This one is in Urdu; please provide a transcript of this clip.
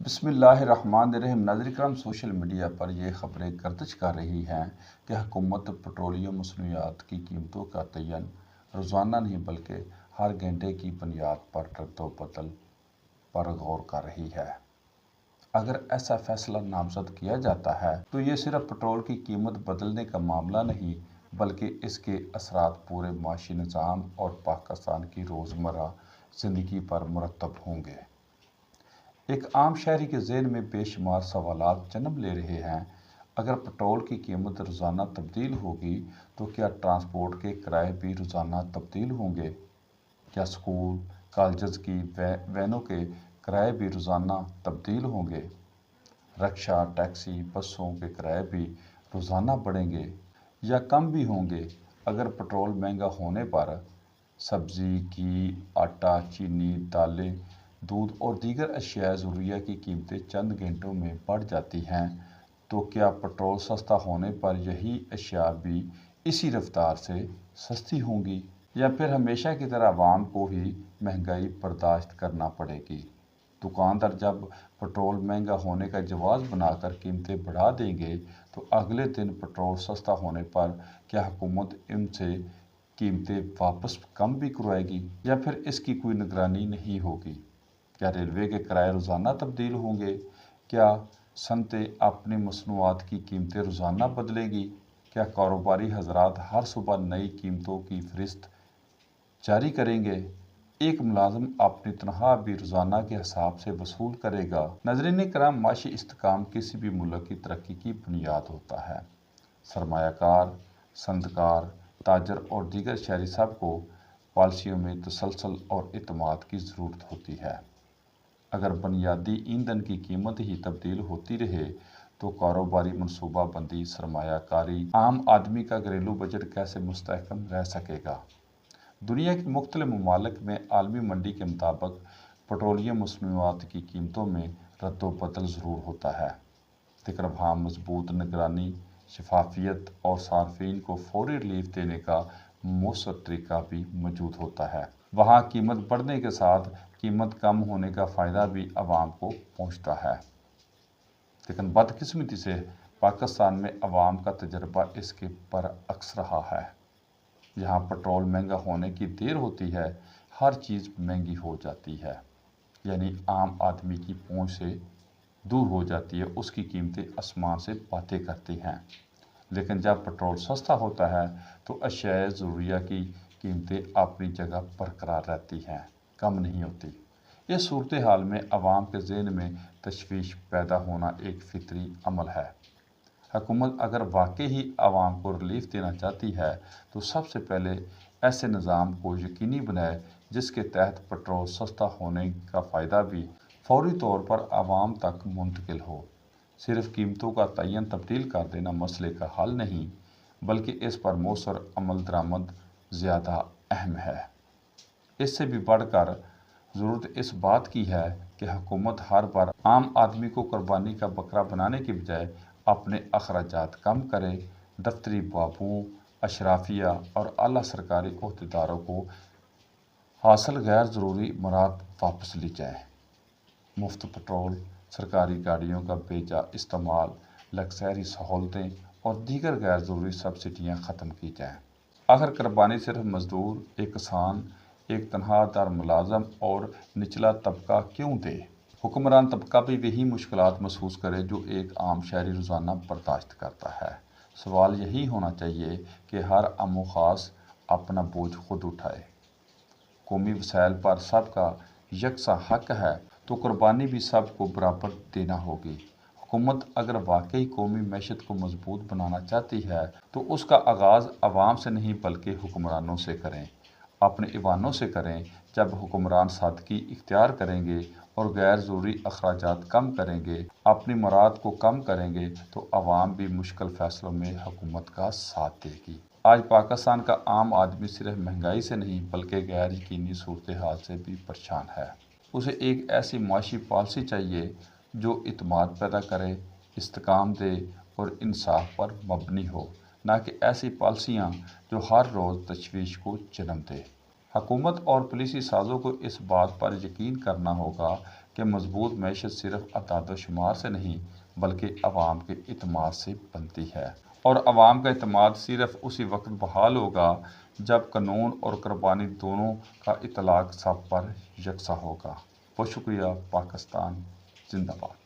بسم اللہ الرحمن الرحیم۔ ناظرین کرام، سوشل میڈیا پر یہ خبریں گردش کر رہی ہیں کہ حکومت پٹرولیم مصنوعات کی قیمتوں کا تعین روزانہ نہیں بلکہ ہر گھنٹے کی بنیاد پر رد و بدل پر غور کر رہی ہے۔ اگر ایسا فیصلہ نامزد کیا جاتا ہے تو یہ صرف پٹرول کی قیمت بدلنے کا معاملہ نہیں بلکہ اس کے اثرات پورے معاشی نظام اور پاکستان کی روزمرہ زندگی پر مرتب ہوں گے۔ ایک عام شہری کے ذہن میں بے شمار سوالات جنم لے رہے ہیں۔ اگر پٹرول کی قیمت روزانہ تبدیل ہوگی تو کیا ٹرانسپورٹ کے کرائے بھی روزانہ تبدیل ہوں گے؟ کیا اسکول، کالجز کی وینوں کے کرائے بھی روزانہ تبدیل ہوں گے؟ رکشہ، ٹیکسی، بسوں کے کرائے بھی روزانہ بڑھیں گے یا کم بھی ہوں گے؟ اگر پٹرول مہنگا ہونے پر سبزی، گھی، آٹا، چینی، دالیں، دودھ اور دیگر اشیاء ضروریہ کی قیمتیں چند گھنٹوں میں بڑھ جاتی ہیں تو کیا پٹرول سستا ہونے پر یہی اشیاء بھی اسی رفتار سے سستی ہوں گی؟ یا پھر ہمیشہ کی طرح عوام کو ہی مہنگائی برداشت کرنا پڑے گی؟ دکاندار جب پٹرول مہنگا ہونے کا جواز بنا کر قیمتیں بڑھا دیں گے تو اگلے دن پٹرول سستا ہونے پر کیا حکومت ان سے قیمتیں واپس کم بھی کروائے گی یا پھر اس کی کوئی نگرانی نہیں ہوگی؟ کیا ریلوے کے کرائے روزانہ تبدیل ہوں گے؟ کیا صنعتیں اپنی مصنوعات کی قیمتیں روزانہ بدلیں گی؟ کیا کاروباری حضرات ہر صبح نئی قیمتوں کی فہرست جاری کریں گے؟ ایک ملازم اپنی تنخواہ بھی روزانہ کے حساب سے وصول کرے گا؟ ناظرین کرام، معاشی استحکام کسی بھی ملک کی ترقی کی بنیاد ہوتا ہے۔ سرمایہ کار، صنعت کار، تاجر اور دیگر شہری سب کو پالیسیوں میں تسلسل اور اعتماد کی ضرورت ہوتی ہے۔ اگر بنیادی ایندھن کی قیمت ہی تبدیل ہوتی رہے تو کاروباری منصوبہ بندی، سرمایہ کاری، عام آدمی کا گھریلو بجٹ کیسے مستحکم رہ سکے گا؟ دنیا کے مختلف ممالک میں عالمی منڈی کے مطابق پٹرولیم مصنوعات کی قیمتوں میں رد و بدل ضرور ہوتا ہے، لیکن وہاں مضبوط نگرانی، شفافیت اور صارفین کو فوری ریلیف دینے کا مؤثر طریقہ بھی موجود ہوتا ہے۔ وہاں قیمت بڑھنے کے ساتھ قیمت کم ہونے کا فائدہ بھی عوام کو پہنچتا ہے، لیکن بدقسمتی سے پاکستان میں عوام کا تجربہ اس کے برعکس رہا ہے۔ جہاں پٹرول مہنگا ہونے کی دیر ہوتی ہے، ہر چیز مہنگی ہو جاتی ہے، یعنی عام آدمی کی پہنچ سے دور ہو جاتی ہے، اس کی قیمتیں آسمان سے باتیں کرتی ہیں۔ لیکن جب پٹرول سستا ہوتا ہے تو اشیاء ضروریہ کی قیمتیں اپنی جگہ برقرار رہتی ہیں، کم نہیں ہوتی۔ اس صورتحال میں عوام کے ذہن میں تشویش پیدا ہونا ایک فطری عمل ہے۔ حکومت اگر واقعی ہی عوام کو ریلیف دینا چاہتی ہے تو سب سے پہلے ایسے نظام کو یقینی بنائے جس کے تحت پٹرول سستا ہونے کا فائدہ بھی فوری طور پر عوام تک منتقل ہو۔ صرف قیمتوں کا تعین تبدیل کر دینا مسئلے کا حل نہیں بلکہ اس پر مؤثر عمل درآمد زیادہ اہم ہے۔ اس سے بھی بڑھ کر ضرورت اس بات کی ہے کہ حکومت ہر بار عام آدمی کو قربانی کا بکرا بنانے کی بجائے اپنے اخراجات کم کرے۔ دفتری بابوں، اشرافیہ اور اعلیٰ سرکاری عہدیداروں کو حاصل غیر ضروری امورات واپس لی جائیں۔ مفت پٹرول، سرکاری گاڑیوں کا بے جا استعمال، لگژری سہولتیں اور دیگر غیر ضروری سبسڈیاں ختم کی جائیں۔ آخر قربانی صرف مزدور، ایک کسان، ایک تنخواہ دار ملازم اور نچلا طبقہ کیوں دے؟ حکمران طبقہ بھی وہی مشکلات محسوس کرے جو ایک عام شہری روزانہ برداشت کرتا ہے۔ سوال یہی ہونا چاہیے کہ ہر عام و خاص اپنا بوجھ خود اٹھائے۔ قومی وسائل پر سب کا یکساں حق ہے تو قربانی بھی سب کو برابر دینا ہوگی۔ حکومت اگر واقعی قومی معیشت کو مضبوط بنانا چاہتی ہے تو اس کا آغاز عوام سے نہیں بلکہ حکمرانوں سے کریں، اپنے ایوانوں سے کریں۔ جب حکمران سادگی اختیار کریں گے اور غیر ضروری اخراجات کم کریں گے، اپنی مراد کو کم کریں گے تو عوام بھی مشکل فیصلوں میں حکومت کا ساتھ دے گی۔ آج پاکستان کا عام آدمی صرف مہنگائی سے نہیں بلکہ غیر یقینی صورتحال سے بھی پریشان ہے۔ اسے ایک ایسی معاشی پالیسی چاہیے جو اعتماد پیدا کرے، استحکام دے اور انصاف پر مبنی ہو، نہ کہ ایسی پالیسیاں جو ہر روز تشویش کو جنم دے۔ حکومت اور پالیسی سازوں کو اس بات پر یقین کرنا ہوگا کہ مضبوط معیشت صرف اعداد و شمار سے نہیں بلکہ عوام کے اعتماد سے بنتی ہے، اور عوام کا اعتماد صرف اسی وقت بحال ہوگا جب قانون اور قربانی دونوں کا اطلاق سب پر یکساں ہوگا۔ بہت شکریہ۔ پاکستان زندہ باد۔